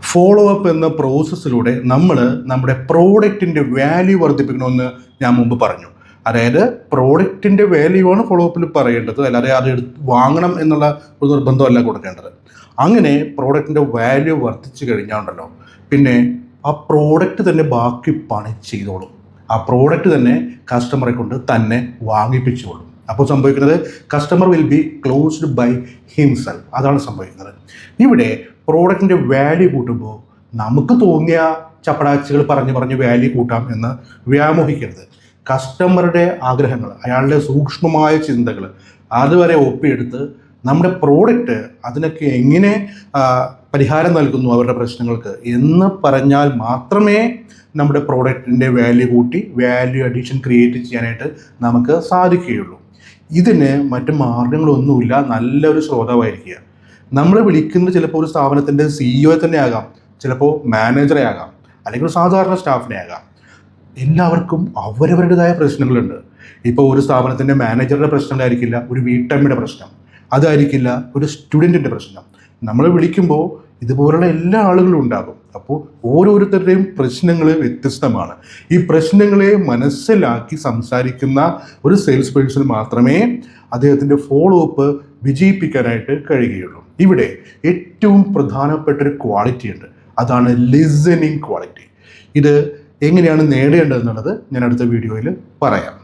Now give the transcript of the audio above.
Follow up എന്ന പ്രോസസ്സിലൂടെ നമ്മൾ നമ്മുടെ പ്രോഡക്റ്റിൻ്റെ വാല്യൂ വർദ്ധിപ്പിക്കണമെന്ന് ഞാൻ മുമ്പ് പറഞ്ഞു. അതായത് പ്രോഡക്റ്റിൻ്റെ വാല്യൂ ആണ് ഫോളോ അപ്പിൽ പറയേണ്ടത്, അല്ലാതെ അത് വാങ്ങണം എന്നുള്ള ഒരു നിർബന്ധമല്ല കൊടുക്കേണ്ടത്. അങ്ങനെ പ്രോഡക്റ്റിൻ്റെ വാല്യൂ വർദ്ധിച്ചു കഴിഞ്ഞാൽ ഉണ്ടല്ലോ, പിന്നെ ആ പ്രോഡക്റ്റ് തന്നെ ബാക്കി പണി ചെയ്തോളും. ആ പ്രോഡക്റ്റ് തന്നെ കസ്റ്റമറെ കൊണ്ട് തന്നെ വാങ്ങിപ്പിച്ചോളും. അപ്പോൾ സംഭവിക്കുന്നത് customer will be closed by himself. അതാണ് സംഭവിക്കുന്നത്. ഇവിടെ പ്രോഡക്റ്റിൻ്റെ വാല്യൂ കൂട്ടുമ്പോൾ നമുക്ക് തോന്നിയ ചപ്പടാച്ചുകൾ പറഞ്ഞ് വാല്യൂ കൂട്ടാം എന്ന് വ്യാമോഹിക്കരുത്. കസ്റ്റമറുടെ ആഗ്രഹങ്ങൾ, അയാളുടെ സൂക്ഷ്മമായ ചിന്തകൾ അതുവരെ ഒപ്പിയെടുത്ത് നമ്മുടെ പ്രോഡക്റ്റ് അതിനൊക്കെ എങ്ങനെ പരിഹാരം നൽകുന്നു അവരുടെ പ്രശ്നങ്ങൾക്ക് എന്ന് പറഞ്ഞാൽ മാത്രമേ നമ്മുടെ പ്രോഡക്റ്റിൻ്റെ വാല്യൂ കൂട്ടി വാല്യൂ അഡീഷൻ ക്രിയേറ്റ് ചെയ്യാനായിട്ട് നമുക്ക് സാധിക്കുകയുള്ളൂ. ഇതിന് മറ്റ് മാർഗങ്ങളൊന്നുമില്ല. നല്ലൊരു ശ്രോതാവായിരിക്കുക. നമ്മൾ വിളിക്കുന്നത് ചിലപ്പോൾ ഒരു സ്ഥാപനത്തിൻ്റെ CEO തന്നെ ആകാം, ചിലപ്പോൾ മാനേജറെ ആകാം, അല്ലെങ്കിൽ ഒരു സാധാരണ സ്റ്റാഫിനെ ആകാം. എല്ലാവർക്കും അവരവരുടേതായ പ്രശ്നങ്ങളുണ്ട്. ഇപ്പോൾ ഒരു സ്ഥാപനത്തിൻ്റെ മാനേജറുടെ പ്രശ്നങ്ങളായിരിക്കില്ല ഒരു വീട്ടമ്മയുടെ പ്രശ്നം, അതായിരിക്കില്ല ഒരു സ്റ്റുഡൻറ്റിൻ്റെ പ്രശ്നം. നമ്മൾ വിളിക്കുമ്പോൾ ഇതുപോലുള്ള എല്ലാ ആളുകളും ഉണ്ടാകും. അപ്പോൾ ഓരോരുത്തരുടെയും പ്രശ്നങ്ങൾ വ്യത്യസ്തമാണ്. ഈ പ്രശ്നങ്ങളെ മനസ്സിലാക്കി സംസാരിക്കുന്ന ഒരു സെയിൽസ് പേഴ്സൺ മാത്രമേ അദ്ദേഹത്തിൻ്റെ ഫോളോ അപ്പ് വിജയിപ്പിക്കാനായിട്ട് കഴിയുകയുള്ളൂ. ഇവിടെ ഏറ്റവും പ്രധാനപ്പെട്ട ഒരു ക്വാളിറ്റി ഉണ്ട്, അതാണ് ലിസണിങ് ക്വാളിറ്റി. ഇത് എങ്ങനെയാണ് നേടേണ്ടതെന്നുള്ളത് ഞാൻ അടുത്ത വീഡിയോയിൽ പറയാം.